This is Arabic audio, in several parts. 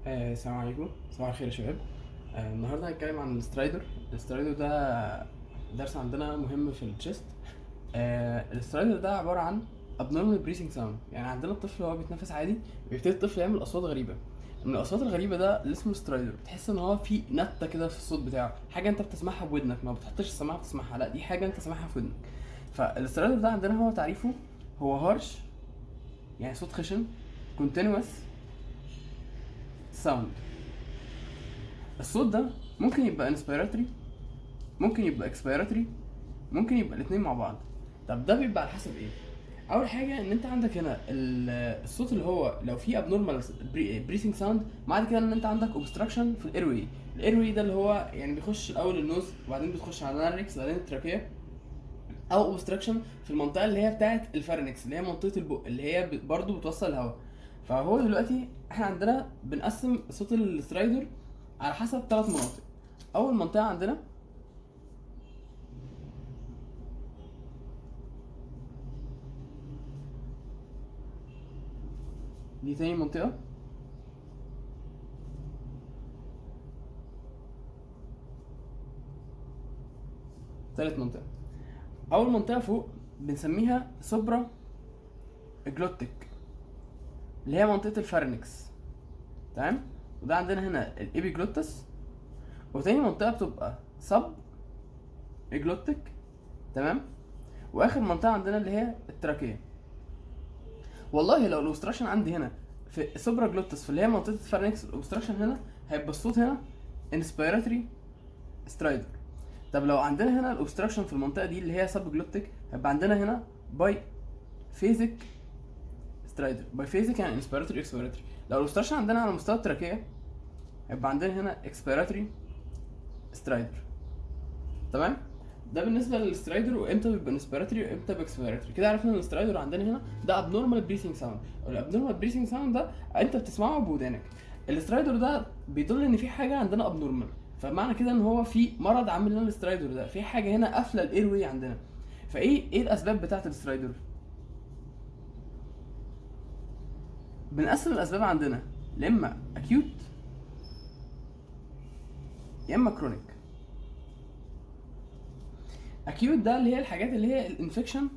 السلام عليكم، صباح الخير يا شباب. النهارده هنتكلم عن السترايدر. السترايدر ده درس عندنا مهم في التشيست. السترايدر ده عباره عن abnormal breathing sound. يعني عندنا الطفل وهو بيتنفس عادي بيبتدي الطفل يعمل اصوات غريبه. من الاصوات الغريبه ده اللي اسمه سترايدر، بتحس ان هو في نته كده في الصوت بتاعه، حاجه انت بتسمعها بودنك، ما بتحطش السماعه بتسمعها، لا دي حاجه انت سامعها في ودنك. فالسترايدر ده عندنا هو تعريفه، هو هارش يعني صوت خشن، continuous sound. الصوت ده ممكن يبقى انسبيراتوري، ممكن يبقى اكسبيراتوري، ممكن يبقى الاثنين مع بعض. طب ده بيبقى على حسب ايه؟ اول حاجه ان انت عندك هنا الصوت اللي هو لو في ابنورمال بريثنج ساوند، بعد كده ان انت عندك اوبستراكشن في الايروي. الايروي ده اللي هو يعني بيخش الاول النوز وبعدين بتخش على الناركس وبعدين التراكيه، او اوبستراكشن في المنطقه اللي هي بتاعه الفارنكس اللي هي منطقه البق اللي هي برضو بتوصل الهواء. فهو دلوقتي احنا عندنا بنقسم صوت السترايدر على حسب 3 مناطق. اول منطقه عندنا دي، تاني منطقه، تالت منطقه. اول منطقه فوق بنسميها سوبرا جلوتيك اللي هي منطقه الفارنكس، تمام. وده عندنا هنا الابيجلوتس. وتاني منطقه بتبقى سب اجلوتيك، تمام. واخر منطقه عندنا اللي هي التراكيه. والله لو الاوبستراكشن عندي هنا في سوبرا جلوتس في اللي هي منطقه الفارنكس، الاوبستراكشن هنا هيبقى الصوت هنا انسبيراتوري سترايدر. طب لو عندنا هنا الاوبستراكشن في المنطقه دي اللي هي سب جلوتيك، هيبقى عندنا هنا باي فيزيك سترايدر. باي فيزيك يعني انسبيراتوري اكسبيراتوري. لو الاوبستراكشن عندنا على مستوى التراكيه، هيبقى عندنا هنا اكسبيراتوري سترايدر، تمام. ده بالنسبه للسترايدر وامتى بيبقى انسبيراتوري وامتى بيبقى اكسبيراتوري. كده عرفنا ان السترايدر عندنا هنا ده ابنورمال بريثنج ساوند. الابنورمال بريثنج ساوند ده انت بتسمعه بودانك. السترايدر ده بيدل ان في حاجه عندنا ابنورمال، فمعنى كده ان هو في مرض عامل لنا السترايدر ده، في حاجه هنا قافله الاير واي عندنا. فايه الاسباب بتاعه السترايدر؟ بنقسم الاسباب عندنا يا اما اكيوت يا اما كرونيك. اكيوت ده اللي هي الحاجات اللي هي الانفكشن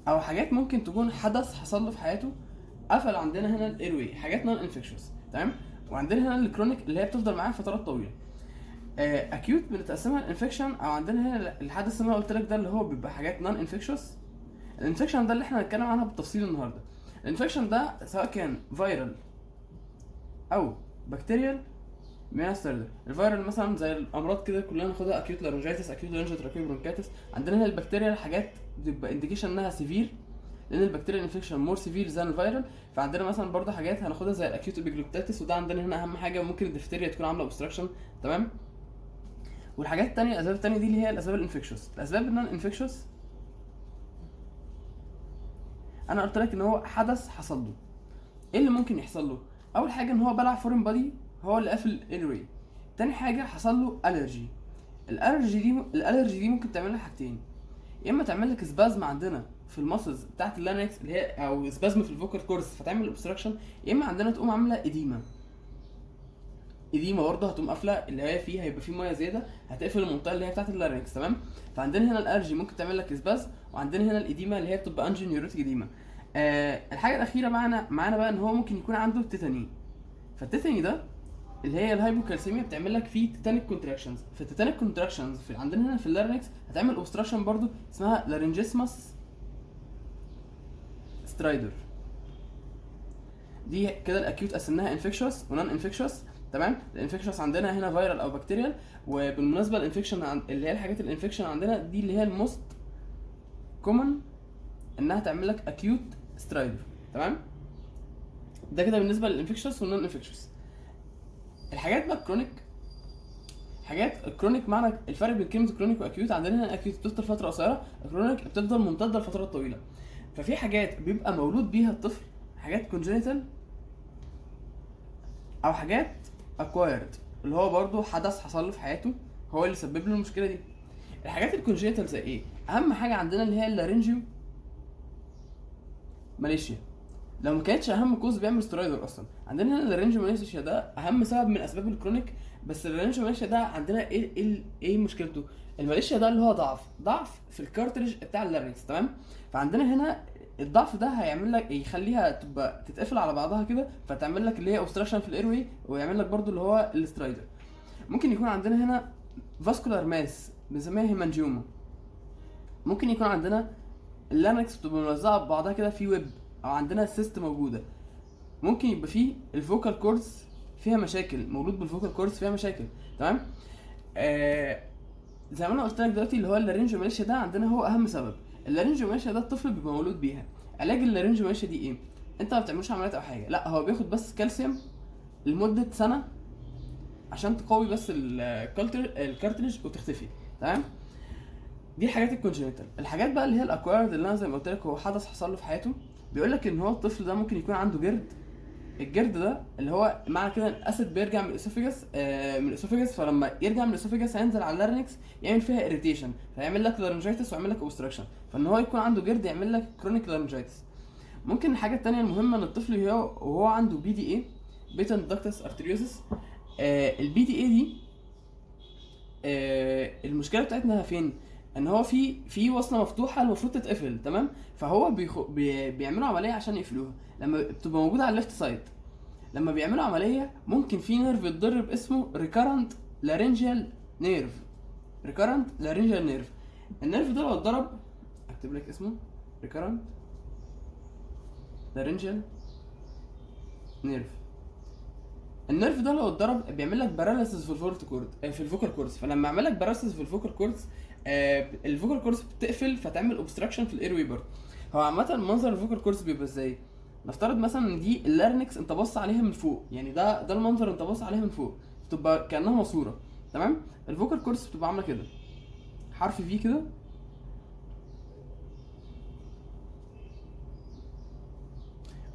او حاجات ممكن تكون حدث حصل له في حياته قفل عندنا هنا الايروي، حاجات نون انفكشوس، تمام. وعندنا هنا الكرونيك اللي هي بتفضل معاها فترات طويله. اكيوت بنتقسمها الانفكشن، او عندنا هنا الحدث اللي انا قلت لك ده اللي هو بيبقى حاجات نون انفكشوس. الانفكشن ده اللي احنا هنتكلم عنها بالتفصيل النهارده. الانفكشن ده سواء كان فيرال او بكتيريال مينستردر. الفيرال مثلا زي الامراض كده كلنا ناخدها، اكيوت لارنجيتس، اكيوت لارنجيتراكيو برونكايتس. عندنا هنا البكتيريا حاجات بتبقى انديكيشن انها سيفير، لان البكتيريا انفكشن مور سيفير ذان الفيرال. فعندنا مثلا برضه حاجات هناخدها زي الاكيوت ابيجلوتيتس، وده عندنا هنا اهم حاجه، ممكن الدفتيريا تكون عامله اوبستراكشن، تمام. والحاجات التانية، الاسباب التانية دي اللي هي الاسباب الانفكشوس. الاسباب النون انفكشوس انا قلت لك ان هو حدث حصل له. ايه اللي ممكن يحصل له؟ اول حاجه ان هو بلع فورين بادي هو اللي قافل الايروي. تاني حاجه حصل له الرجي. الالرجي دي ممكن تعمل لك حاجتين، يا اما تعمل لك سبازم عندنا في الماسلز بتاعت اللانكس اللي هي، او سبازم في الفوكال كورس فتعمل اوبستراكشن، يا اما عندنا تقوم عامله اديما. اديما برضه هتقوم قافله اللي هي فيها، هيبقى فيه ميه زياده هتقفل المنطقه اللي هي بتاعت اللارنكس، تمام. فعندنا هنا الالرجي ممكن تعمل لك سباز، وعندنا هنا الاديما اللي هي بتبقى انجينيوريتك اديما. الحاجه الاخيره معانا بقى ان هو ممكن يكون عنده تيتاني. فالتيتاني ده اللي هي الهايبوكالسيميا بتعمل لك فيه تيتانيك كونتراكشنز. في التيتانيك كونتراكشنز في عندنا هنا في اللارنكس هتعمل اوبستراكشن برضو اسمها لارنجيسماس سترايدر. دي كده الاكيوت قسمناها انفكشوس ونون انفكشوس، تمام. الانفكشوس عندنا هنا فيرال او بكتيريال. وبالمناسبه الانفكشن اللي هي الحاجات الانفكشن عندنا دي اللي هي الموست كومن انها تعمل لك اكيوت سترايدر، تمام. ده كده بالنسبه للانفكشوس والنون انفكشوس. الحاجات بقى الكرونيك، حاجات الكرونيك معنى الفرق بين كلمه كرونيك واكيوت، عندنا هنا اكيوت بتفضل فتره قصيره، الكرونيك بتفضل ممتده لفترات طويله. ففي حاجات بيبقى مولود بيها الطفل، حاجات كونجينيتال، او حاجات اكوايرد اللي هو برضو حدث حصل له في حياته هو اللي سبب له المشكله دي. الحاجات الكونجينيتال زي ايه؟ اهم حاجه عندنا اللي هي اللارنجيو ماليشيا. لو ما كانتش اهم كوز بيعمل سترايدر اصلا. عندنا هنا اللارنج ماليشيا ده اهم سبب من اسباب الكرونيك. بس اللارنج ماليشيا ده عندنا ايه مشكلته؟ الماليشيا ده اللي هو ضعف في الكارتريج بتاع اللارنكس، تمام؟ فعندنا هنا الضعف ده هيعمل لك يخليها تبقى تتقفل على بعضها كده، فتعمل لك اللي هي اوبستراكشن في الايروي، ويعمل لك برضو اللي هو السترايدر. ممكن يكون عندنا هنا فاسكولار ماس بنسميها هيمانجيوما. ممكن يكون عندنا اللارنكس بتبقى ملزقه ببعضها كده في ويب، او عندنا سيست موجوده. ممكن يبقى فيه الفوكال كوردز فيها مشاكل، مولود بالفوكال كوردز فيها مشاكل، تمام؟ زي ما انا قلت لك دلوقتي اللي هو اللارنجوماليشيا ده عندنا هو اهم سبب. اللارنجوماليشيا ده الطفل بيبقى مولود بيها. علاج اللارنجوماليشيا دي ايه؟ انت ما بتعملوش عمليات او حاجه، لا هو بياخد بس كالسيوم لمده سنه عشان تقوي بس الكارتريج وتختفي، تمام؟ دي الحاجات الكونجنتال. الحاجات بقى اللي هي الاكوايرد اللي انا زي ما قلت لك هو حدث حصل له في حياته، بيقول لك ان هو الطفل ده ممكن يكون عنده جرد. الجرد ده اللي هو معنى كده الاسيد بيرجع من الاسوفيجاس، من الاسوفيجاس، فلما يرجع من الاسوفيجاس هينزل على اللارنكس يعمل فيها اريتيشن، فيعمل لك لارنجايتس ويعمل لك اوبستراكشن. فان هو يكون عنده جرد يعمل لك كرونيك لارنجايتس. ممكن الحاجه الثانيه المهمه ان الطفل وهو عنده بي دي اي، بيتا اندكتس ارتريوزس. البي دي اي دي المشكله بتاعتنا فين؟ ان هو في وصله مفتوحه المفروض تتقفل، تمام؟ فهو بيعملوا عمليه عشان يقفلوها. لما بتبقى موجوده على الليفت سايد، لما بيعملوا عمليه ممكن في نيرف يتضرب اسمه ريكارنت لارنجيال نيرف. ريكارنت لارنجيال نيرف. النيرف ده لو اتضرب، اكتب لك اسمه ريكارنت لارنجيال نيرف. النيرف ده لو اتضرب بيعمل لك باراليسيس في الفوكال كورد، في الفوكال كوردز. فلما يعمل لك باراليسيس في الفوكال كوردز، الفوكال كوردز بتقفل فتعمل اوبستراكشن في الاير وي برضه. هو عامه منظر الفوكال كوردز بيبقى ازاي؟ نفترض مثلا ان دي اللارنكس انت بص عليها من فوق، يعني ده المنظر انت بص عليها من فوق، بتبقى كانها ماسوره، تمام؟ الفوكال كوردز بتبقى عامله كده، حرف في كده،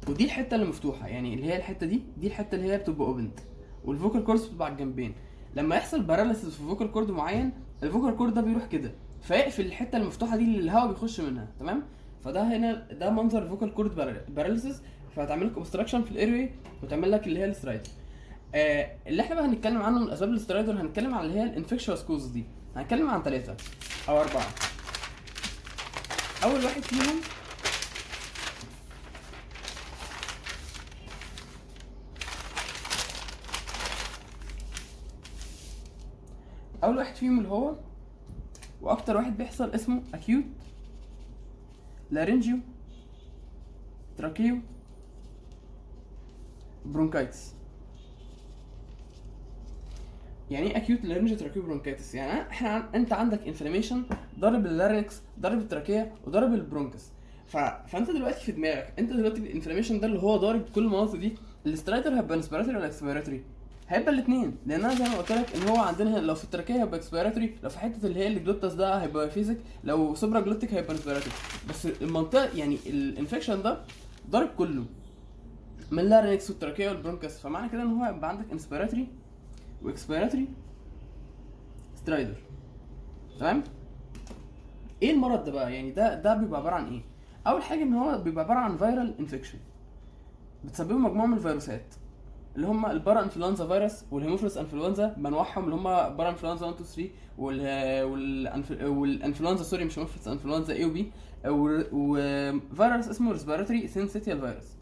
ودي الحته اللي مفتوحه، يعني اللي هي الحته دي الحته اللي هي بتبقى اوبند، والفوكال كوردز بتبقى على الجنبين. لما يحصل باراليسيس في فوكال كورد معين، الفوكال كورد ده بيروح كده فيقفل الحته المفتوحه دي اللي الهواء بيخش منها، تمام؟ فده هنا ده منظر الفوكال كورد باراليسيس، فهتعمل لك اوبستراكشن في الايروي وتعمل لك اللي هي السترايدر. اللي احنا بقى هنتكلم عنه من اسباب السترايدر، هنتكلم عن اللي هي الانفكشوس كوز دي. هنتكلم عن 3 أو 4. اول واحد فيهم اللي هو واكتر واحد بيحصل اسمه acute laryngeal tracheo bronchitis. يعني ايه acute laryngeal tracheo bronchitis؟ يعني انت عندك انفلاميشن ضرب اللارنكس، ضرب التراكيه، وضرب البرونكس. فانت دلوقتي في دماغك، انت دلوقتي الانفلاميشن ده اللي هو ضارب كل المناطق دي، الاسترايدر هيبقى انسبيراتوري ولا اكسبيراتوري؟ هيبقى الاثنين، لان انا زي ما قلت لك ان هو عندنا لو في التراكيه هيبقى اكسبيراتوري، لو في حته اللي هي الجلوتس ده هيبقى فيزيك، لو سوبرا جلوتيك هيبقى انسبيراتوري. بس المنطقه يعني الانفكشن ده ضارب كله من اللارنكس والتراكيه والبرونكس، فمعنى كده ان هو هيبقى عندك انسبيراتوري واكسبيراتوري سترايدر، تمام؟ ايه المرض ده بقى؟ يعني ده بيبقى عباره عن ايه؟ اول حاجه ان هو بيبقى عباره عن فيرال انفكشن بتسببه مجموعه من الفيروسات، اللي هم البارا انفلونزا فيروس والهيموفيلس انفلونزا بانواعهم، اللي هم بارا انفلونزا 1 2 3 والانفلونزا سوري مش هيموفيلس انفلونزا اي وبي، وفيروس اسمه ريسبيراتوري سينسيتيال فيروس،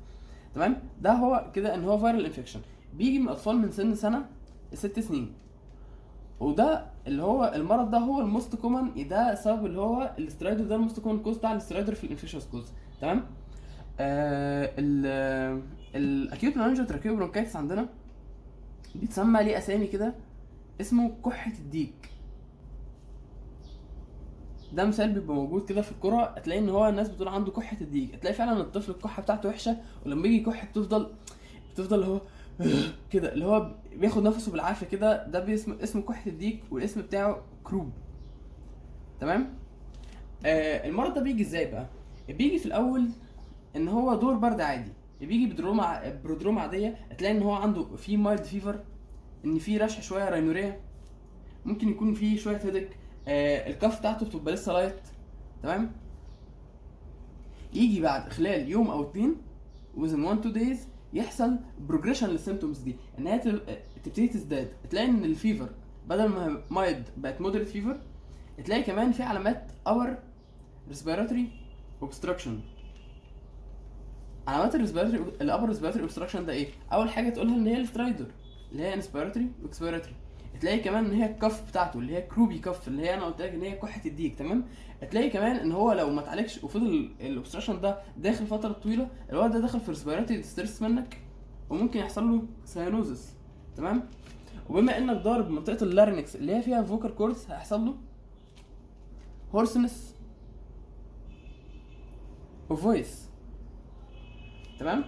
تمام؟ ده هو كده ان هو فيرال انفكشن بيجي من اطفال من سنه ل6 سنين. وده اللي هو المرض ده هو الموست كومن، ده سبب اللي هو الاسترايدر، ده الموست كومن كوز بتاع الاسترايدر في الانفكشوس كوز، تمام؟ الاكيوت لارنجيال تراكيو برونكايتس عندنا بيتسمى ليه اسامي كده، اسمه كحه الديك. ده مثال بيبقى موجود كده في الكرة، هتلاقي ان هو الناس بتقول عنده كحه الديك، هتلاقي فعلا الطفل الكحه بتاعته وحشه، ولما يجي يكح بتفضل اللي هو كده، اللي هو بياخد نفسه بالعافيه كده، ده اسمه كحه الديك، والاسم بتاعه كروب، تمام؟ المرض ده بيجي ازاي بقى؟ بيجي في الاول ان هو دور برد عادي، بيجي برودروم عاديه، هتلاقي ان هو عنده في مايلد فيفر، ان في رشح شويه راينوريا، ممكن يكون في شويه هيدك، الكف بتاعته بتبقى لسه لايت، تمام؟ يجي بعد خلال يوم او 2 within 1-2 days يحصل بروجريشن للسيمتومز دي، ان هي تبتدي تزداد. تلاقي ان الفيفر بدل ما مايلد بقت مودريت فيفر. تلاقي كمان في علامات اور ريسبيراتوري اوبستراكشن. علامات الابر ريسبيراتوري اوبستراكشن ده ايه؟ اول حاجه تقولها ان هي السترايدر اللي هي انسبيراتوري واكسبيراتوري. تلاقي كمان ان هي الكف بتاعته اللي هي كروبي كف، اللي هي انا قلت لك ان هي كحه الديك، تمام. تلاقي كمان ان هو لو ما اتعالجش وفضل الاوبستراكشن ده داخل فتره طويله، الولد ده دخل في ريسبيراتوري ستريس منك وممكن يحصل له ساينوزس، تمام. وبما انك ضارب منطقه اللارينكس اللي هي فيها فوكال كوردز، هيحصل له هورسنس اوف فويس، تمام.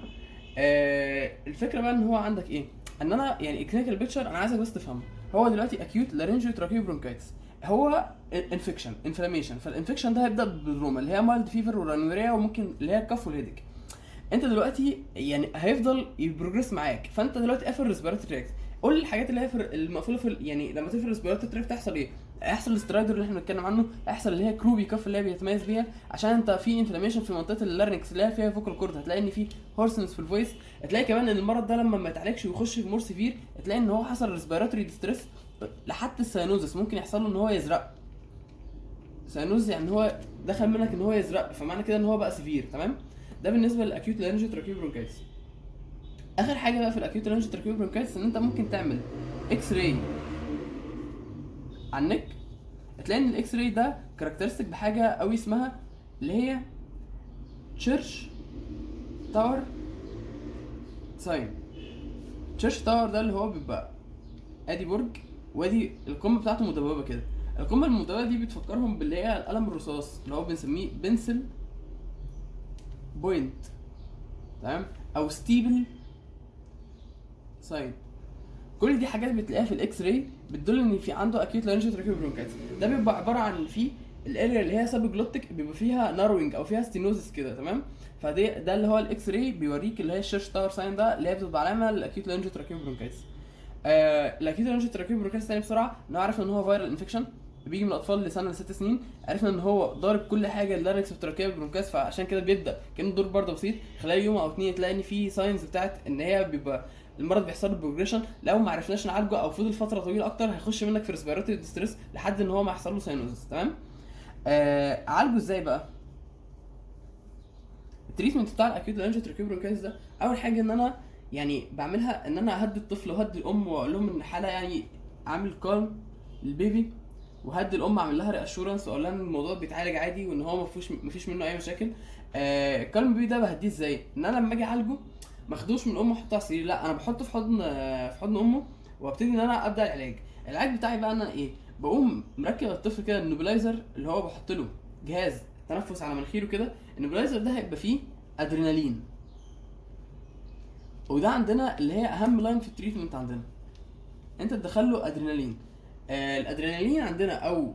الفكره بقى ان هو عندك ايه، ان انا يعني الكلينيكال بيكتشر انا عايزك بس تفهمه. هو دلوقتي اكيوت لارنجيو تراكيو برونكايتس، هو انفكشن انفلاميشن. فالانفكشن ده هيبدا بالروما اللي هي مايلد فيفر ورانوريا وممكن اللي هي الكف والهيدك. انت دلوقتي يعني هيفضل يبروجريس معاك، فانت دلوقتي قافل الريسبيراتوري تراكت. قول لي الحاجات اللي هي المقفوله في يعني لما تقفل الريسبيراتوري تراكت تحصل ايه؟ هيحصل الاسترايدر اللي احنا بنتكلم عنه، هيحصل اللي هي كروبي كف اللي هي بيتميز بيها عشان انت في انفلاميشن في منطقه اللارنكس اللي هي فيها فوكال كورد. هتلاقي ان في هورسنس في الفويس. هتلاقي كمان ان المرض ده لما ما يتعالجش ويخش في مور سيفير، هتلاقي ان هو حصل ريسبيراتوري ديستريس لحد الساينوزس. ممكن يحصل له ان هو يزرق. ساينوز يعني هو دخل منك ان هو يزرق، فمعنى كده ان هو بقى سيفير، تمام. ده بالنسبه للاكيوت لارنجيو تراكيو برونكايتس. اخر حاجه بقى في الاكيوت لارنجيو تراكيو برونكايتس ان انت ممكن تعمل اكس راي على النك. هتلاقي ان الاكس راي ده كاركترستيك بحاجه قوي اسمها اللي هي تشيرش تاور ساين. تشيرش تاور ده اللي هو بيبقى ادي برج وادي القمه بتاعته مدببه كده. القمه المدببه دي بتفكرهم باللي هي القلم الرصاص اللي هو بنسميه بنسل بوينت، تمام، او ستيبل ساين. كل دي حاجات بتلاقيها في الاكس راي بتدل ان في عنده اكيوت لارنجيو تراكيو برونكايتس. ده بيبقى عباره عن في الاريا اللي هي سب جلوتيك بيبقى فيها ناروينج او فيها ستينوزس كده، تمام. ده اللي هو الاكس راي بيوريك اللي هي الشيرش تاور ساين ده اللي هي بتبقى علامه للاكيوت لارنجيو تراكيو برونكايتس. الاكيوت لارنجيو تراكيو برونكايتس تاني بسرعه، ان هو عارف ان هو فيرال انفكشن بيجي من الاطفال لسنه ل6 سنين. عرفنا ان هو ضارب كل حاجه اللارنكس والتراكيه والبرونكاس، فعشان كده بيبدا كان دور برضه بسيط. خلال يوم او 2 تلاقي ان في ساينز بتاعت ان هي بيبقى المرض بيحصل له بروجريشن. لو ما عرفناش نعالجه او فضل فتره طويله اكتر هيخش منك في ريسبيراتوري ديستريس لحد ان هو ما يحصل له ساينوزس، تمام. اعالجه ازاي بقى؟ التريتمنت بتاع الاكيوت لارنجيو تراكيو برونكايتس ده اول حاجه ان انا يعني بعملها ان انا اهدي الطفل وهدي الام واقول لهم ان حاله يعني عامل كالم للبيبي، وهدي الام اعمل لها رياشورنس واقول لها ان الموضوع بيتعالج عادي وان هو مفيش منه اي مشاكل. الكالم بيبي ده بهديه ازاي؟ ان انا لما اجي اعالجه ما اخدوش من امه واحطه على السرير، لا انا بحطه في حضن امه وابتدي ان انا ابدا العلاج بتاعي بقى. انا ايه؟ بقوم مركب الطفل كده النوبلايزر اللي هو بحط له جهاز تنفس على مناخيره كده. النوبلايزر ده هيبقى فيه ادرينالين، وده عندنا اللي هي اهم لاين في التريتمنت عندنا. انت تدخل له ادرينالين. الادرينالين عندنا او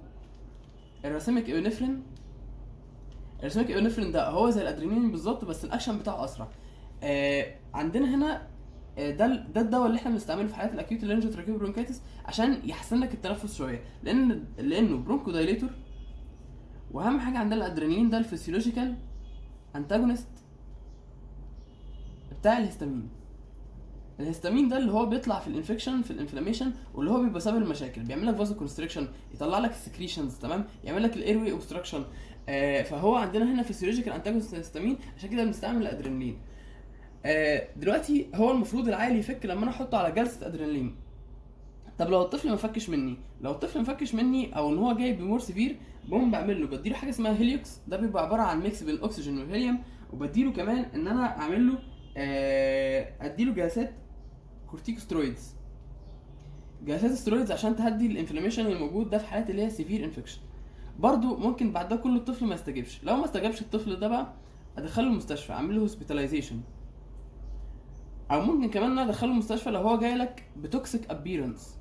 الراسيميك ايونفرين. الراسيميك ايونفرين ده هو زي الادرينالين بالظبط بس الاكشن بتاعه اسرع. عندنا هنا ده الدواء اللي احنا بنستعمله في حالات الاكيوت لارنجيو تراكيو برونكايتس عشان يحسن لك التنفس شويه، لانه برونكو دايليتور. واهم حاجه عندنا الادرينالين ده الفسيولوجيكال انتاجونست بتاع الهستامين. الهستامين ده اللي هو بيطلع في الانفكشن في الانفلاميشن واللي هو بيبقى سبب المشاكل، بيعمل لك فازو كونستريكشن، يطلع لك السكريشنز، تمام، يعمل لك الاير واي اوبستراكشن. فهو عندنا هنا فيسيولوجيكال انتاجونست الهستامين، عشان كده بنستعمل الادرينالين. دلوقتي هو المفروض العيل يفك لما انا احطه على جلسه ادرينالين. طب لو الطفل ما فكش مني او ان هو جاي بمور سيفير، بقوم بعمل له بديله حاجه اسمها هيليوكس. ده بيبقى عباره عن ميكس بين الاكسجين والهيليوم. وبديله كمان ان انا اعمل له اديله جلسات كورتيكوسترويدز. جلسات سترويدز عشان تهدي الانفلاميشن الموجود ده في حالات اللي هي سيفير انفكشن. برضو ممكن بعد ده كله الطفل ما يستجيبش. لو ما استجابش الطفل ده بقى ادخله المستشفى، اعمل له هوسبيتاليزيشن. او ممكن كمان ان انا ادخله المستشفى لو هو جاي لك بتوكسيك ابيرنس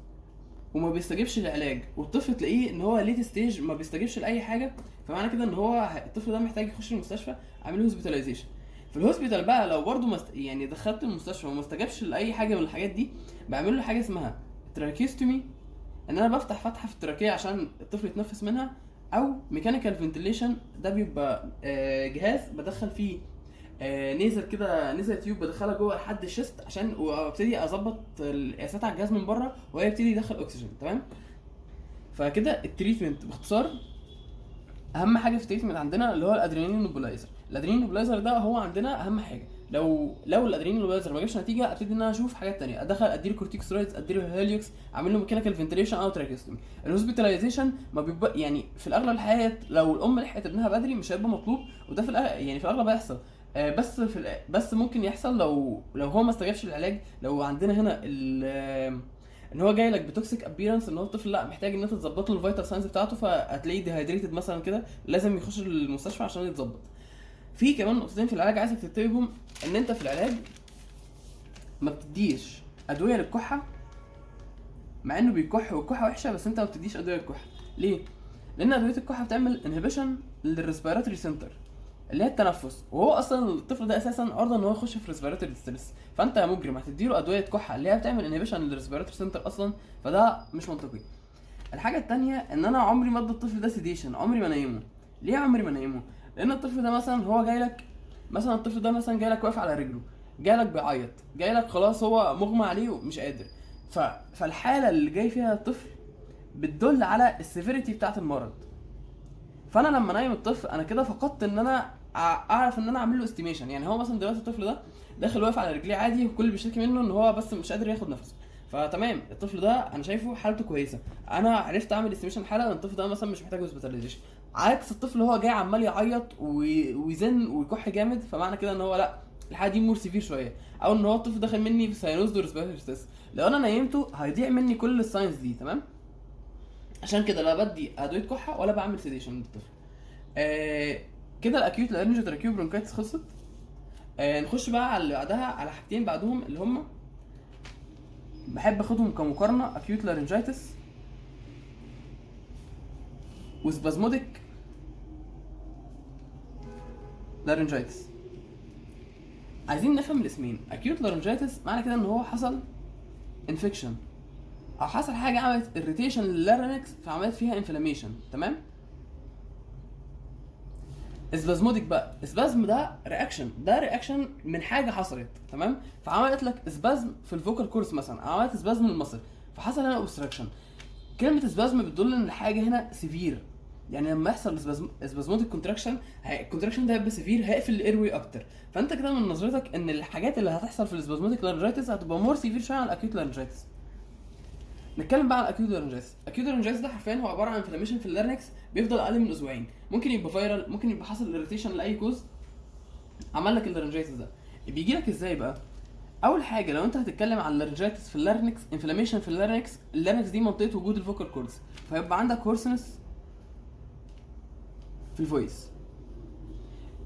وما بيستجيبش للعلاج، والطفل تلاقيه ان هو ليت ستيج ما بيستجيبش لاي حاجه، فمعنى كده ان هو الطفل ده محتاج يخش المستشفى، اعمل له هوسبيتاليزيشن. في الهوسبيتال بقى لو برضو يعني دخلت المستشفى وما استجابش لاي حاجه من الحاجات دي، بعمل له حاجه اسمها تراكيستومي. ان انا بفتح فتحه في التراكيه عشان الطفل يتنفس منها، او ميكانيكال فنتيليشن، ده بيبقى جهاز بدخل فيه نيزل كده، نيزل تيوب بدخلها جوه لحد الشست عشان وابتدي اظبط القياسات على الجهاز من بره وهو يبتدي يدخل اكسجين. تمام. فكده التريتمنت باختصار، اهم حاجه في التريتمنت عندنا اللي هو الادرينالين نوبلايزر. الادرينالين نوبلايزر ده هو عندنا اهم حاجه. لو الادرينالين نوبلايزر ما جابش نتيجه، ابتدي ان انا اشوف حاجات تانية، اديله كورتيكوسترويدز، اديله هيليوكس، اعمل له ميكانيكال فنتيليشن او تراكيوستومي. الهوسبيتاليزيشن ما بيبقى يعني في الاغلب الحالات لو الام لحقت ابنها بدري مش هيبقى مطلوب، وده في يعني في الاغلب هيحصل. بس ممكن يحصل لو هو ما استجابش للعلاج. لو عندنا هنا ان هو جاي لك بتوكسيك ابيرنس، ان هو الطفل لا محتاج ان انت تظبط له الفيتال ساينز بتاعته، فهتلاقيه ديهايدريتد مثلا كده، لازم يخش المستشفى عشان يتظبط. في كمان نقطتين في العلاج عايزك تكتبهم، ان انت في العلاج ما بتديش ادويه للكحه، مع انه بيكح والكحه وحشه، بس انت ما بتديش ادويه للكحه. ليه؟ لان ادويه الكحه بتعمل انهبيشن للريسبيراتوري سنتر اللي هي التنفس، وهو اصلا الطفل ده اساسا عرضه ان هو يخش في ريسبيراتوري ستريس، فانت يا مجرم هتديله ادويه كحه اللي هي بتعمل انهبيشن للريسبيراتوري سنتر اصلا، فده مش منطقي. الحاجه التانية ان انا عمري ما ادي الطفل ده سيديشن، عمري ما نايمه. ليه عمري ما نايمه؟ لان الطفل ده مثلا هو جاي لك، مثلا الطفل ده مثلا جاي لك واقف على رجله، جاي لك بيعيط، جاي لك خلاص هو مغمى عليه ومش قادر، فالحاله اللي جاي فيها الطفل بتدل على السيفيريتي بتاعه المرض. فانا لما نايم الطفل انا كده فقدت ان انا اعرف ان انا اعمل له استيميشن. يعني هو مثلا دلوقتي الطفل ده داخل واقف على رجليه عادي، وكل اللي بيشتكي منه ان هو بس مش قادر ياخد نفسه، فتمام الطفل ده انا شايفه حالته كويسه، انا عرفت اعمل استيميشن حاله ان الطفل ده مثلا مش محتاج هوسبيتاليزيشن. عكس الطفل اللي هو جاي عمال يعيط ويزن ويكح جامد، فمعنى كده ان هو لا، الحاله دي مور سيفير شويه، او ان هو الطفل داخل مني في ساينوز وريسبيراتوري ستريس، لو انا نيمته هيضيع مني كل الساينس دي. تمام. عشان كده لا بدي ادويه كحه ولا بعمل سيديشن للطفل. كده الاكيوت لارنجيوتراكيو برونكايتس خلصت. نخش بقى على اللي بعدها، على حاجتين بعدهم اللي هم بحب اخدهم كمقارنه، اكيوت لارنجايتس وسبازموديك لارنجايتس. عايزين نفهم الاسمين. اكيوت لارنجايتس معنى كده ان هو حصل انفكشن او حصل حاجه عملت اريتيشن لللارنكس فعملت فيها انفلاميشن. تمام. اسبازموديك بقى، اسبازم ده رياكشن، ده رياكشن من حاجه حصلت. تمام. فعملت لك اسبازم في الفوكال كورس مثلا، عملت اسبازم للمصل فحصل هنا اوبستراكشن. كلمه اسبازم بتدل ان الحاجه هنا سيفير، يعني لما يحصل اسبازموديك كونتراكشن، الكونتراكشن ده هيبقى سيفير، هيقفل الايروي اكتر. فانت كده من نظرتك ان الحاجات اللي هتحصل في الاسبازموديك لارنجايتس هتبقى مور سيفير شويه عن الاكيوت لارنجايتس. نتكلم بقى عن الاكيوت لارنجايتس. الاكيوت لارنجايتس ده حرفيا هو عباره عن انفلاميشن في اللارنكس بيفضل اقل من اسبوعين، ممكن يبقى فايرال، ممكن يبقى حصل اريتيشن لاي كوز عمل لك اللارنجايتس ده. بيجي لك ازاي بقى؟ اول حاجه لو انت هتتكلم عن اللارنجايتس في اللارنكس، انفلاميشن في اللارنكس، اللارنكس دي منطقه وجود الفوكال كوردز، فيبقى عندك هورسنس في الفويس.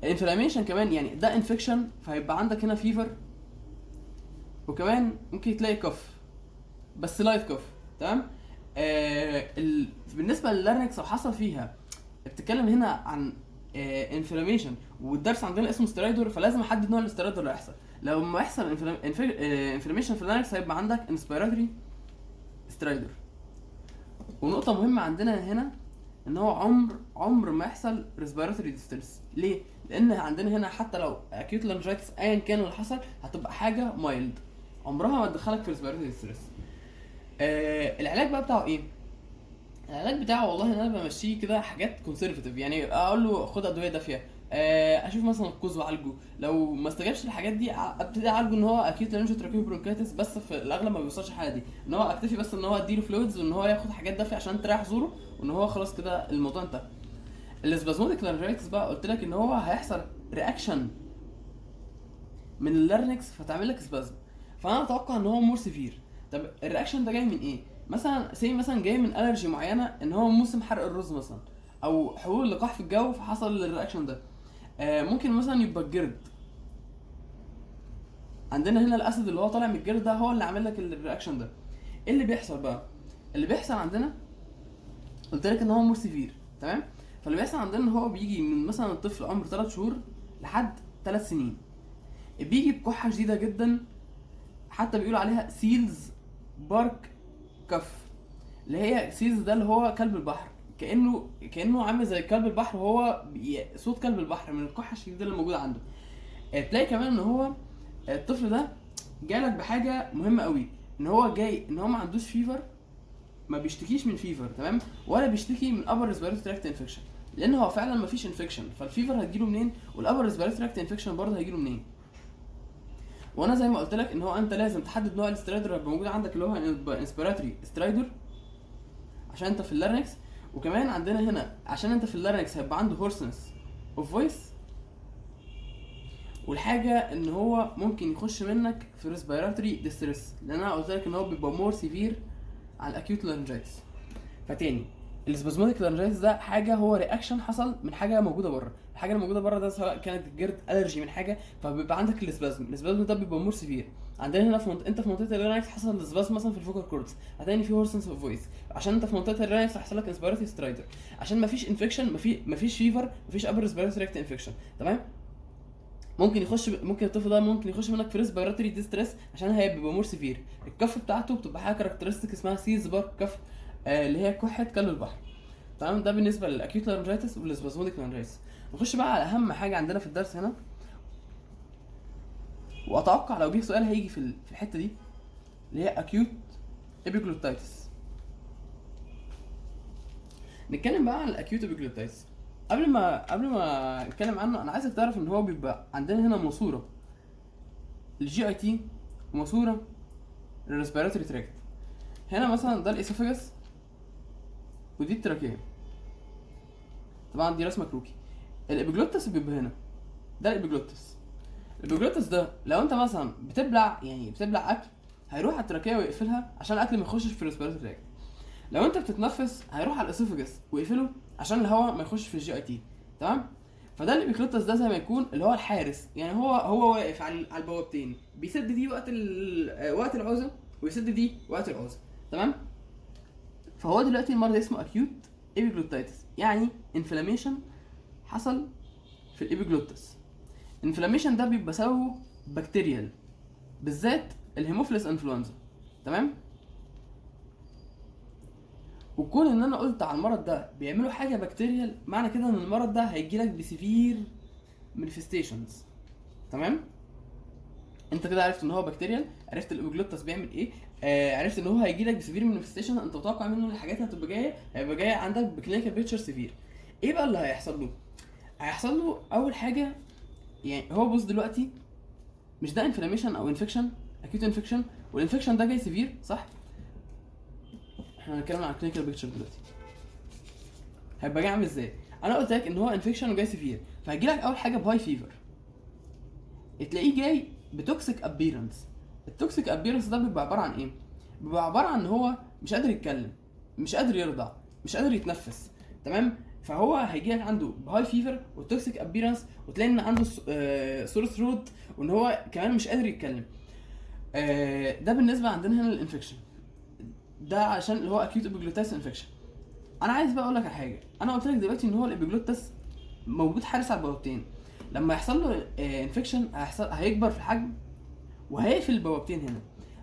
الانفلاميشن كمان يعني ده انفكشن، فيبقى عندك هنا فيفر، وكمان ممكن تلاقي كف بس لايت كف. تمام. بالنسبه لللارنكس لو حصل فيها، بتتكلم هنا عن انفلاميشن، والدرس عندنا اسمه سترايدور، فلازم احدد نوع الاسترايدور اللي هيحصل. لو ما يحصل انفلاميشن في اللارنكس هيبقى عندك انسبيراتوري سترايدور. ونقطه مهمه عندنا هنا ان هو عمر ما يحصل ريسبيراتوري ديستريس. ليه؟ لان عندنا هنا حتى لو اكيوت لارنجايتس ايا كان اللي حصل هتبقى حاجه مايلد، عمرها ما تدخلك في ريسبيراتوري ديستريس. العلاج بقى بتاعه ايه؟ العلاج بتاعه والله ان انا بمشيه كده حاجات كونسرفتيف، يعني اقول له خد ادويه دافيه، اشوف مثلا الكوز واعالجه، لو ما استجابش الحاجات دي ابتدي اعالجه ان هو اكيد لارنجيوتراكيو برونكايتس، بس في الاغلب ما بيوصلش الحاله دي، ان هو اكتفي بس ان هو اديله فلويدز وان هو ياخد حاجات دافيه عشان تريح زوره، وان هو خلاص كده الموضوع انتهى. الاسبازموديك لارنجايتس بقى قلت لك ان هو هيحصل رياكشن من اللارنكس فتعمل لك سبازم، فانا اتوقع ان هو مور سيفير. طب الرياكشن ده جاي من ايه؟ مثلا مثلا جاي من الرجي معينه، ان هو موسم حرق الرز مثلا، او حلول لقاح في الجو فحصل الرياكشن ده. ممكن مثلا يبقى الجرد، عندنا هنا الاسيد اللي هو طالع من الجرد ده هو اللي عامل لك الرياكشن ده. ايه اللي بيحصل بقى؟ اللي بيحصل عندنا قلت لك ان هو مور سيفير. تمام. فاللي بيحصل عندنا ان هو بيجي من مثلا الطفل عمره 3 شهور لحد 3 سنين، بيجي بكحه شديده جدا، حتى بيقولوا عليها سيلز بارك كف، اللي هي سيلز ده اللي هو كلب البحر، كانه عامل زي كلب البحر، وهو صوت كلب البحر من الكحه الشديده اللي موجوده عنده. تلاقي كمان ان هو الطفل ده جالك بحاجه مهمه قوي، ان هو جاي ان هو ما عندوش فيفر، ما بيشتكيش من فيفر، تمام، ولا بيشتكي من upper respiratory tract infection، لان هو فعلا ما فيش انفكشن، فالفيفر هتجيله منين؟ والupper respiratory tract infection برضه هيجيله منين؟ وانا زي ما قلت لك ان هو انت لازم تحدد نوع الاسترايدر اللي موجود عندك، اللي هو انسبيراتوري سترايدر عشان انت في اللارنكس. وكمان عندنا هنا عشان انت في اللارنكس هيبقى عنده هورسنس اوف فويس. والحاجه ان هو ممكن يخش منك في ريسبيراتوري ديستريس، لان انا قلت لك ان هو بيبقى مور سيفير على الاكيوت لارنجايتس. فتاني السبازموديك لارنجايتس ده حاجه هو رياكشن حصل من حاجه موجوده بره، الحاجه اللي موجوده بره ده سواء كانت جرد الرجي من حاجه، فبيبقى عندك السبازم ده بيبقى مور سيفير. عندنا هنا انت في منطقه اللارنكس حصل السبازم مثلا في الفوكال كوردز، هتلاقي في هورسنس اوف فويس، عشان انت في منطقه اللارنكس هيحصل لك انسبيراتوري سترايدر، عشان مفيش انفكشن، مفيش فيفر، مفيش ابر ريسبيراتوري تراكت انفكشن، تمام. ممكن الطفل ده ممكن يخش منك في ريسبيراتوري ديستريس عشان هي بيبقى مور سيفير. الكف بتاعته بتبقى حاجه كاركترستيك اسمها سيز بار كف، اللي هي كحه كلب البحر، تمام. ده بالنسبه للاكيوت لارنجايتس والسبازموديك لارنجايتس. نخش بقى على اهم حاجه عندنا في الدرس هنا، واتوقع لو جه سؤال هيجي في الحته دي، اللي هي اكيوت ابيجلوتايتس. نتكلم بقى عن الاكيوت ابيجلوتايتس. قبل ما نتكلم عنه، انا عايزك تعرف ان هو بيبقى عندنا هنا ماسوره الجي اي تي وماسوره الريسبيراتوري تراكت. هنا مثلا ده الاسوفاجس ودي التراكيه، طبعا دي رسمه كروكي. الابيجلوتس بيبقى هنا، ده الابيجلوتس ده لو انت مثلا بتبلع اكل، هيروح على التراكيه ويقفلها عشان الاكل ما يخشش في الريسبيراتوري تراكت. لو انت بتتنفس هيروح على الاسوفاجس ويقفله عشان الهواء ما يخش في الجي اي تي، تمام. فده الابيجلوتس ده زي ما يكون اللي هو الحارس، يعني هو واقف على البوابتين، بيسد دي وقت العوزه، ويسد دي وقت العوزه، تمام. فهو دلوقتي المرض اسمه اكيوت ابيجلوتايتس، يعني انفلاميشن حصل في الابيجلوتس. الانفلاميشن ده بيبقى سببه بكتيريال، بالذات الهيموفيلس انفلونزا، تمام. وكون ان انا قلت على المرض ده بيعملوا حاجه بكتيريال، معنى كده ان المرض ده هيجيلك بسيفير مانيفستيشنز، تمام. انت كده عرفت ان هو بكتيريال، عرفت الابيجلوتس بيعمل ايه، عرفت ان هو هيجيلك بسيفير مانيفستيشن. انت متوقع منه ان الحاجات اللي هيبقى جايه عندك بكلينيكال بيكتشر سيفير. ايه بقى اللي هيحصل له؟ هيحصل له اول حاجه، يعني هو بص دلوقتي، مش ده انفلاميشن او انفكشن، اكيوت انفكشن، والانفكشن ده جاي سيفير، صح؟ احنا هنتكلم عن كلينيكال بيكتشر دلوقتي. هيبقى جاي عامل ازاي؟ انا قلت لك ان هو انفكشن وجاي سيفير، فهيجي لك اول حاجه بهاي فيفر، تلاقيه جاي بتوكسيك ابيرنس. التوكسيك ابيرنس ده بيبقى عباره عن ايه؟ بيبقى عباره عن ان هو مش قادر يتكلم، مش قادر يرضع، مش قادر يتنفس، تمام. فهو هيجي لك عنده بهاي فيفر والتوكسيك ابيرنس، وتلاقي ان عنده سور ثروت، وان هو كمان مش قادر يتكلم. ده بالنسبه عندنا هنا للانفكشن ده، عشان اللي هو اكيوت ابيجلوتايتس انفكشن. انا عايز بقى اقول لك على حاجه، انا قلت لك دلوقتي ان هو الابيجلوتس موجود حارس على البوابتين، لما يحصل له انفكشن هيكبر في الحجم وهيقفل البوابتين هنا.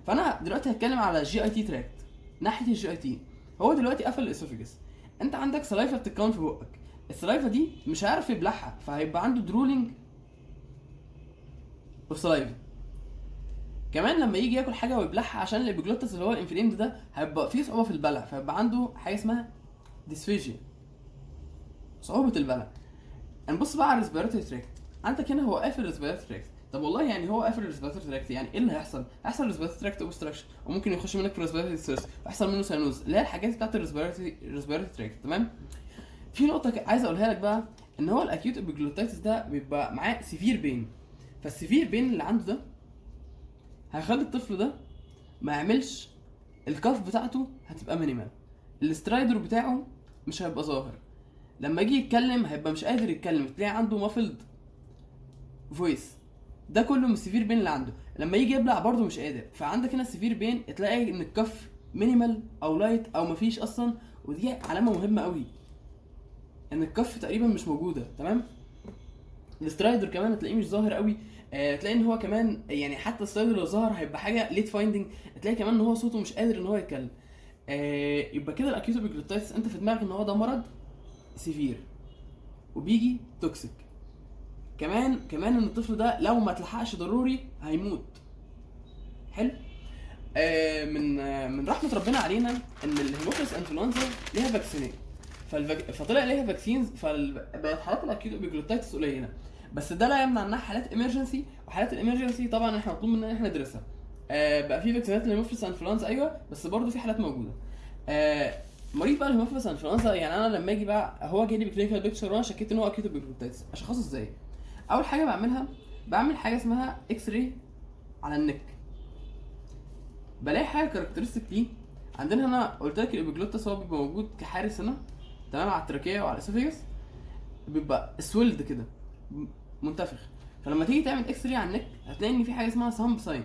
فانا دلوقتي هتكلم على الجي اي تي تراكت. ناحيه الجي اي تي هو دلوقتي قفل الاسوفيجس، انت عندك سلايفه بتتكون في بقك، السلايفه دي مش هيعرف يبلعها، فهيبقى عنده درولينج وسلايفه. كمان لما يجي ياكل حاجه ويبلعها، عشان الابيجلوتس اللي هو الانفليمد ده هيبقى فيه صعوبه في البلع، فيبقى عنده حاجه اسمها ديسفيجيا، صعوبه البلع. نبص بقى على الريسبيراتوري تراكت، عندك هنا هو قافل الريسبيراتوري تراكت. طب والله يعني هو قافل الريسبيراتوري تراكت، يعني ايه اللي هيحصل؟ هيحصل ريسبيراتوري تراكت اوبستراكشن، وممكن يخش منك في ريسبيراتوري ستريس، ويحصل منه ساينوز، اللي هي الحاجات بتاعت الريسبيراتوري تراكت، تمام. في نقطه عايز اقولها لك بقى، ان هو الاكيوت ابيجلوتايتس ده بيبقى معاه سيفير بين، فالسيفير بين اللي عنده ده هيخلي الطفل ده ما يعملش، الكف بتاعته هتبقى مينيمال، الاسترايدر بتاعه مش هيبقى ظاهر، لما يجي يتكلم هيبقى مش قادر يتكلم، تلاقي عنده مافلد فويس. ده كله من السيفير بين اللي عنده. لما يجي يبلع برضه مش قادر، فعندك هنا السيفير بين تلاقي ان الكف مينيمال او لايت او مفيش اصلا، ودي علامه مهمه قوي ان الكف تقريبا مش موجوده، تمام. السترايدر كمان هتلاقيه مش ظاهر قوي، تلاقي ان هو كمان يعني حتى السترايدر لو ظهر هيبقى حاجه ليت فايندنج، تلاقي كمان ان هو صوته مش قادر ان هو يتكلم. يبقى كده الاكيوت ابيجلوتايتس انت في دماغك ان هو ده مرض سيفير وبيجي توكسيك. كمان ان الطفل ده لو ما اتلحقش ضروري هيموت. حلو. من رحمه ربنا علينا ان الهيموفيلس انفلونزا ليها فاكسينين، فطلع ليها فاكسينز، فبقت حالات الاكيوت ابيجلوتايتس قليله. بس ده لا يمنع انها حالات امرجنسي، وحالات الامرجنسي طبعا احنا مطلوب مننا ان احنا ندرسها. بقى في فاكسينات للهيموفيلس انفلونزا ايوه، بس برضه في حالات موجوده. مريض بقى الهيموفيلس انفلونزا، يعني انا لما اجي بقى هو جاي لي بكلينيكال بيكتشر وانا شكيت ان هو اكيوت ابيجلوتايتس، اشخصه ازاي؟ اول حاجه بعمل حاجه اسمها اكس راي على النك. بلاقي حاجه كاركترستيك ليه. عندنا هنا قلت لك الابيجلوتس هو بيبقى موجود كحارس هنا، تمام، على التراكيه وعلى الاسوفيجس، بيبقى سويلد كده منتفخ. فلما تيجي تعمل اكس راي على النك هتلاقي ان في حاجه اسمها سامب ساين،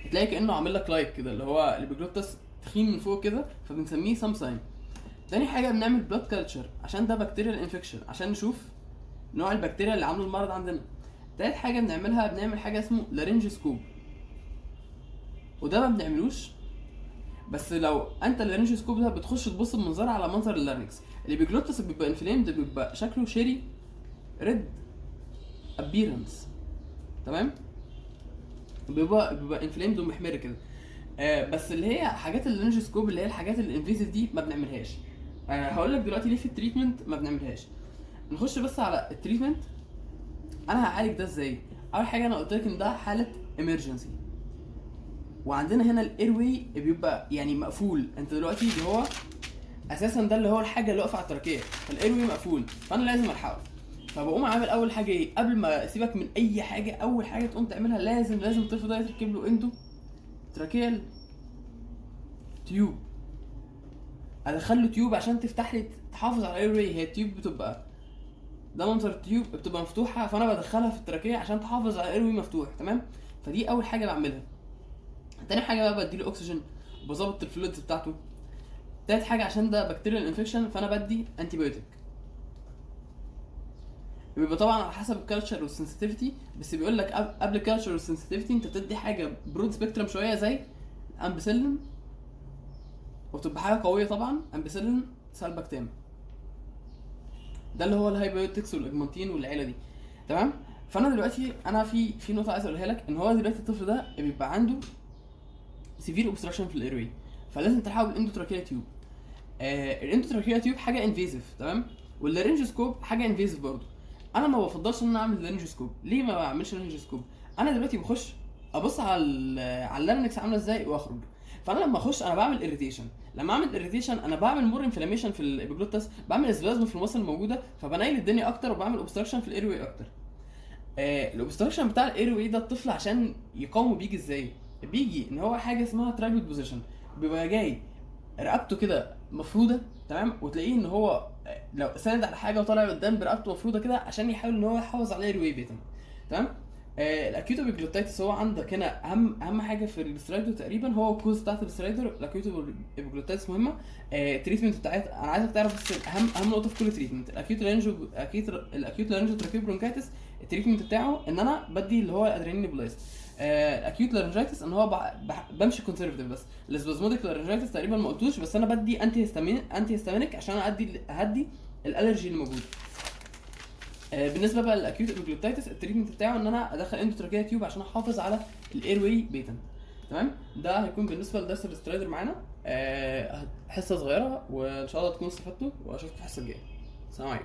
هتلاقي كانه عامل لك لايك كده، اللي هو الابيجلوتس تخين من فوق كده، فبنسميه سامب ساين. تاني حاجه بنعمل بلاد كلتشر عشان ده بكتيريال انفكشن، عشان نشوف نوع البكتيريا اللي عامله المرض عندنا. تالت حاجه بنعمل حاجه اسمه لارنجوسكوب، وده ما بنعملوش بس لو انت اللارنجوسكوب ده بتخش تبص بمنظار على منظر اللارنكس. اللي بيجلوتس بيبقى انفليمد، بيبقى شكله شيري ريد ابيرنس، تمام، بيبقى انفليمد ومحمر كده. بس اللي هي حاجات اللارنجوسكوب اللي هي الحاجات الانفيزيف دي ما بنعملهاش. هقول لك دلوقتي ليه في التريتمنت ما بنعملهاش. نخش بس على التريتمنت. انا هعالج ده ازاي؟ اول حاجه انا قلت لك ان ده حاله امرجنسي، وعندنا هنا الايروي بيبقى يعني مقفول. انت دلوقتي اللي هو اساسا ده اللي هو الحاجه اللي واقفه على التراكيه، فالايروي مقفول، فانا لازم الحقه. فبقوم عامل اول حاجه ايه قبل ما اسيبك من اي حاجه. اول حاجه تقوم تعملها لازم الطفل ده يتركب له اندو تراكيال تيوب، ادخل له تيوب عشان تفتح لي تحافظ على الايروي. هي التيوب بتبقى ده منظر التيوب بتبقى مفتوحه، فانا بدخلها في التراكيه عشان تحافظ على الايروي مفتوح، تمام. فدي اول حاجه بعملها. تاني حاجه بقى بديله اكسجين وبظبط الفلويدز بتاعته. تالت حاجه عشان ده بكتيريال انفكشن فانا بدي انتي بايوتيك. بيبقى طبعا على حسب الكالتشر والسنسيتيفيتي، بس بيقول لك قبل الكالتشر والسنسيتيفيتي انت بتدي حاجه برود سبيكترم شويه زي امبيسيلين، وبتبقى حاجه قويه طبعا، امبيسيلين سالباكتام، ده اللي هو الهايبيوتكس والاجمانتين والعيله دي، تمام. فانا دلوقتي انا في نقطه عايز اقولها لك، ان هو دلوقتي الطفل ده بيبقى عنده سيفير اوبستراكشن في الايروي، فلازم تلحقه بالاندوتراكيال تيوب. الاندوتراكيال تيوب حاجه انفيزيف، تمام، واللارنجوسكوب حاجه انفيزيف برضه. انا ما بفضلش ان انا اعمل لارنجوسكوب. ليه ما بعملش لارنجوسكوب؟ انا دلوقتي بخش ابص على اللارنكس عامله ازاي واخرج. فانا لما اخش انا بعمل اريتيشن، لما اعمل اريتيشن انا بعمل مور انفلاميشن في الابيجلوتس، بعمل اسبازم في المصل الموجوده، فبنيل الدنيا اكتر وبعمل اوبستراكشن في الايروي اكتر. الاوبستراكشن بتاع الايروي ده الطفل عشان يقاومه بيجي ازاي؟ بيجي ان هو حاجه اسمها ترايبود بوزيشن، بيبقى جاي رقبته كده مفروده، تمام، وتلاقيه ان هو لو ساند على حاجه وطالع قدام برقبته مفروده كده عشان يحاول ان هو يحافظ على الايروي بيتم، تمام. الاكيوت ابيجلوتايتس هو عندك هنا اهم حاجه في السترايدر تقريبا هو الكوز بتاعت السترايدر. الاكيوت ابيجلوتايتس مهمه. التريتمنت بتاعت انا عايزك تعرف بس اهم نقطه في كل تريتمنت. الاكيوت لارنجو تراكيو برونكايتس التريتمنت بتاعه ان انا بدي اللي هو الادرينالين نيبولايز. الاكيوت لارنجايتس ان هو بمشي كونسرفتيف بس. الاسبازموديك لارنجايتس تقريبا ما قلتوش، بس انا بدي انتي هيستامينيك عشان اهدي الالرجي اللي موجوده. بالنسبه بقى للاكيوت ابيجلوتايتس التريتمنت بتاعه ان انا ادخل اندوتراكيال تيوب عشان احافظ على الايروي بيتم، تمام. ده هيكون بالنسبه لدرس السترايدر معانا. حصه صغيره وان شاء الله تكونوا استفدتوا، واشوفكم الحصه الجايه. سلام عليكم.